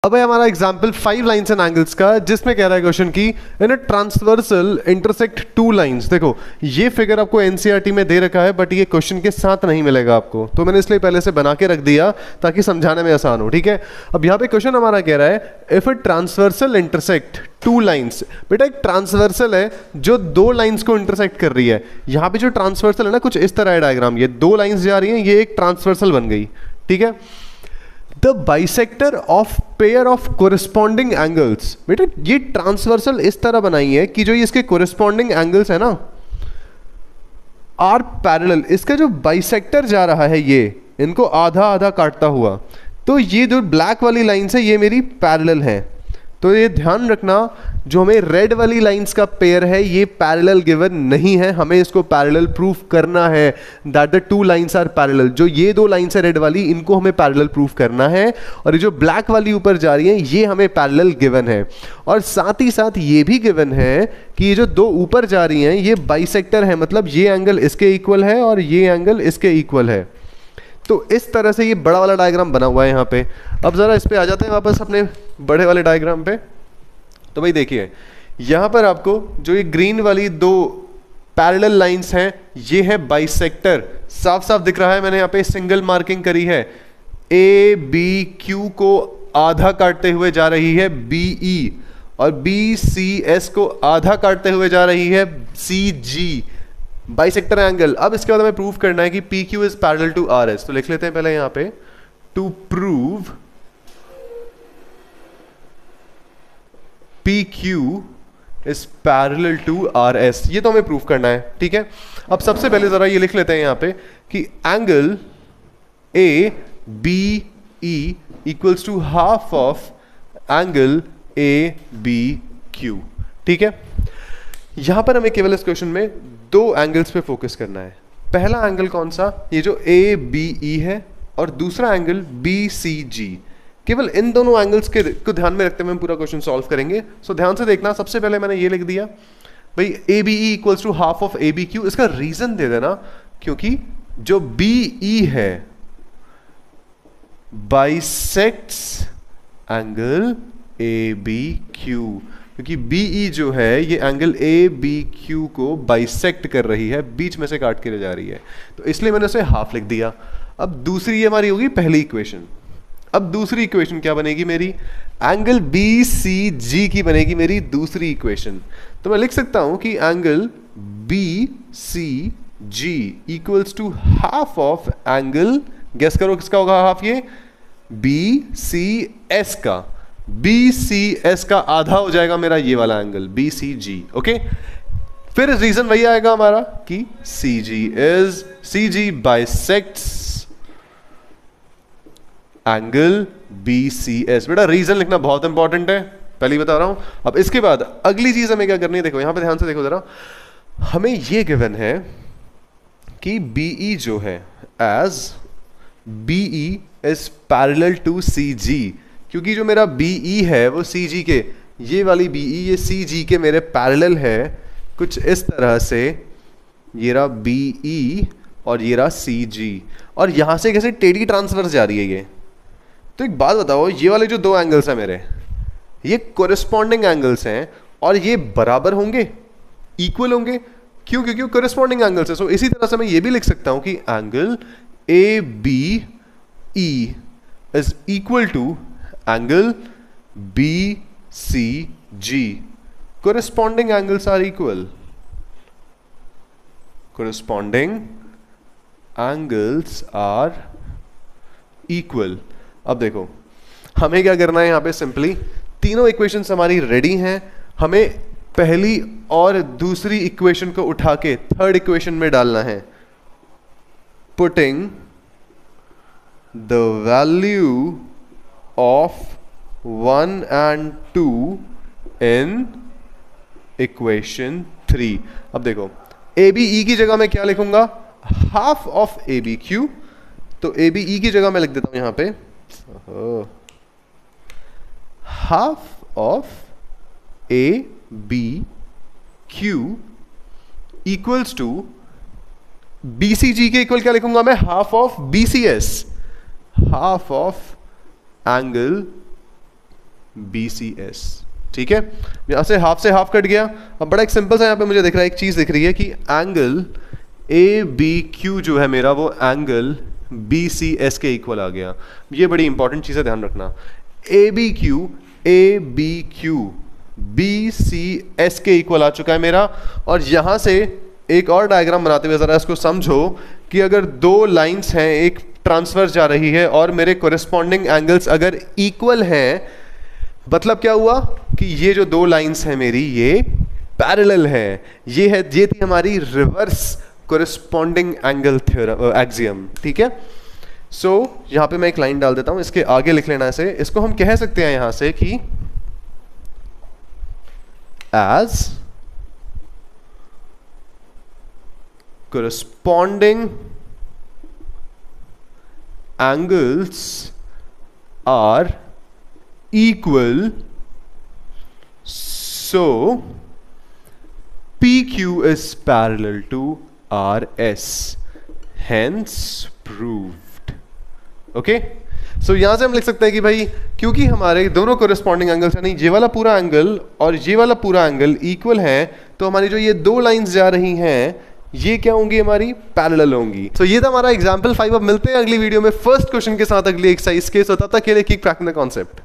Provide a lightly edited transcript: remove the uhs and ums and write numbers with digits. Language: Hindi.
अब है हमारा एग्जाम्पल 5 लाइन्स एंड एंगल्स का, जिसमें कह रहा है क्वेश्चन की इन अ ट्रांसवर्सल इंटरसेक्ट 2 लाइन्स। देखो ये फिगर आपको एनसीईआरटी में दे रखा है बट ये क्वेश्चन के साथ नहीं मिलेगा आपको, तो मैंने इसलिए पहले से बना के रख दिया ताकि समझाने में आसान हो। ठीक है, अब यहाँ पे क्वेश्चन हमारा कह रहा है if a transversal intersect 2 lines. बेटा एक ट्रांसवर्सल है जो 2 लाइन्स को इंटरसेक्ट कर रही है। यहाँ पे जो ट्रांसवर्सल है ना, कुछ इस तरह है डायग्राम, ये 2 लाइन्स जा रही हैं, ये एक ट्रांसवर्सल बन गई। ठीक है, the bisector of pair of corresponding angles. बेटा ये ट्रांसवर्सल इस तरह बनाई है कि जो ये इसके कोरिस्पॉन्डिंग एंगल्स है ना आर पैरेलल। इसका जो बाइसेक्टर जा रहा है ये इनको आधा आधा काटता हुआ, तो ये जो ब्लैक वाली लाइन्स है ये मेरी पैरेलल है। तो ये ध्यान रखना, जो हमें रेड वाली लाइंस का पेयर है ये पैरेलल गिवन नहीं है, हमें इसको पैरेलल प्रूफ करना है that the 2 lines are parallel. जो ये 2 लाइंस है रेड वाली, इनको हमें पैरेलल प्रूफ करना है, और ये जो ब्लैक वाली ऊपर जा रही है ये हमें पैरेलल गिवन है। और साथ ही साथ ये भी गिवन है कि ये जो 2 ऊपर जा रही हैं ये बाइसेक्टर है, मतलब ये एंगल इसके इक्वल है और ये एंगल इसके इक्वल है। तो इस तरह से ये बड़ा वाला डायग्राम बना हुआ है यहाँ पे। अब ज़रा इस पे आ जाते हैं वापस अपने बड़े वाले डायग्राम पे। तो भाई देखिए यहाँ पर आपको जो ये ग्रीन वाली 2 पैरेलल लाइंस हैं ये है बाइसेक्टर, साफ साफ दिख रहा है, मैंने यहाँ पे सिंगल मार्किंग करी है। ए बी क्यू को आधा काटते हुए जा रही है बी ई, और बी सी एस को आधा काटते हुए जा रही है सी जी, बाइसेक्टर एंगल। अब इसके बाद हमें प्रूव करना है कि P Q is parallel to R S. तो लिख लेते हैं पहले यहां पे to prove P Q is parallel to R S, ये तो हमें प्रूव करना है। ठीक है, अब सबसे पहले जरा ये लिख लेते हैं यहां पे कि angle A B E equals to half of angle A B Q. ठीक है, यहां पर हमें केवल इस क्वेश्चन में 2 एंगल्स पे फोकस करना है। पहला एंगल कौन सा, ये जो ए बी ई है, और दूसरा एंगल बी सी जी। केवल इन दोनों एंगल्स के को ध्यान में रखते हुए हम पूरा क्वेश्चन सॉल्व करेंगे। सो ध्यान से देखना, सबसे पहले मैंने ये लिख दिया भाई A B E equals to half of A B Q. इसका रीजन दे देना, क्योंकि जो बी ई है bisects angle A B Q, क्योंकि बीई जो है ये एंगल ए बी क्यू को बाइसेक्ट कर रही है, बीच में से काट के ले जा रही है, तो इसलिए मैंने उसे हाफ लिख दिया। अब दूसरी ये हमारी होगी पहली इक्वेशन। अब दूसरी इक्वेशन क्या बनेगी मेरी, एंगल बी सी जी की बनेगी मेरी दूसरी इक्वेशन। तो मैं लिख सकता हूं कि angle B C G equals to half of angle, guess करो किसका होगा हाफ, ये बी सी एस का। बी सी एस का आधा हो जाएगा मेरा ये वाला angle B C G. Okay, फिर रीजन वही आएगा हमारा कि C G bisects angle B C S. बेटा रीजन लिखना बहुत इंपॉर्टेंट है, पहले ही बता रहा हूं। अब इसके बाद अगली चीज हमें क्या करनी है, देखो यहां पे ध्यान से देखो जरा, हमें ये गिवन है कि बीई जो है as BE is parallel to C G, क्योंकि जो मेरा बीई है वो सी जी के, ये वाली बीई ये सी जी के मेरे पैरेलल है कुछ इस तरह से, ये रहा बीई और ये रहा सी जी, और यहां से कैसे टेढ़ी ट्रांसवर्स जा रही है ये। तो एक बात बताओ, ये वाले जो 2 एंगल्स हैं मेरे, ये कोरिस्पॉन्डिंग एंगल्स हैं और ये बराबर होंगे, इक्वल होंगे, क्यों, क्योंकि कोरिस्पॉन्डिंग एंगल्स है। सो इसी तरह से मैं ये भी लिख सकता हूं कि angle A B E is equal to angle B C G. Corresponding angles are equal, corresponding angles are equal. अब देखो हमें क्या करना है, यहां पे सिंपली तीनों इक्वेशंस हमारी रेडी हैं, हमें पहली और दूसरी इक्वेशन को उठा के थर्ड इक्वेशन में डालना है। Putting the value of 1 and 2 in equation 3। अब देखो ए बी ई की जगह मैं क्या लिखूंगा, half of A B Q. तो ए बी ई की जगह मैं लिख देता हूं यहां पे half of A B Q equals to B C G के इक्वल क्या लिखूंगा मैं, half of B C S, half of angle BCS। ठीक है, यहाँ से हाफ कट गया। अब बड़ा एक सिंपल सा यहाँ पे मुझे दिख रहा है, एक चीज़ दिख रही है कि एंगल ABQ जो है मेरा, वो एंगल BCS के इक्वल आ गया। ये बड़ी इंपॉर्टेंट चीज़ है, ध्यान रखना। ABQ BCS के इक्वल आ चुका है मेरा। और यहाँ से एक और डायग्राम बनाते हुए ज़रा इसको समझो कि अगर दो लाइंस हैं, एक ट्रांसवर्स जा रही है और मेरे कोरिस्पॉन्डिंग एंगल्स अगर इक्वल हैं, मतलब क्या हुआ कि ये जो दो लाइंस हैं मेरी, ये पैरेलल है। ये थी हमारी reverse corresponding angle theorem, axiom. ठीक है, सो यहाँ पे मैं एक लाइन डाल देता हूँ, इसके आगे लिख लेना इसे। इसको हम कह सकते हैं यहाँ से कि as corresponding angles are equal, so PQ is parallel to RS, hence proved। Okay, so यहां से हम लिख सकते हैं कि भाई क्योंकि हमारे दोनों कोरिस्पॉन्डिंग एंगल्स, यानी ये वाला पूरा एंगल और ये वाला पूरा एंगल इक्वल है, तो हमारी जो ये दो लाइंस जा रही हैं ये क्या होंगी, हमारी पैरेलल होंगी। सो ये था हमारा एग्जांपल 5। अब मिलते हैं अगली वीडियो में फर्स्ट क्वेश्चन के साथ अगली एक्सरसाइज के। सो तब तक के लिए कीप क्रैकिंग द कॉन्सेप्ट।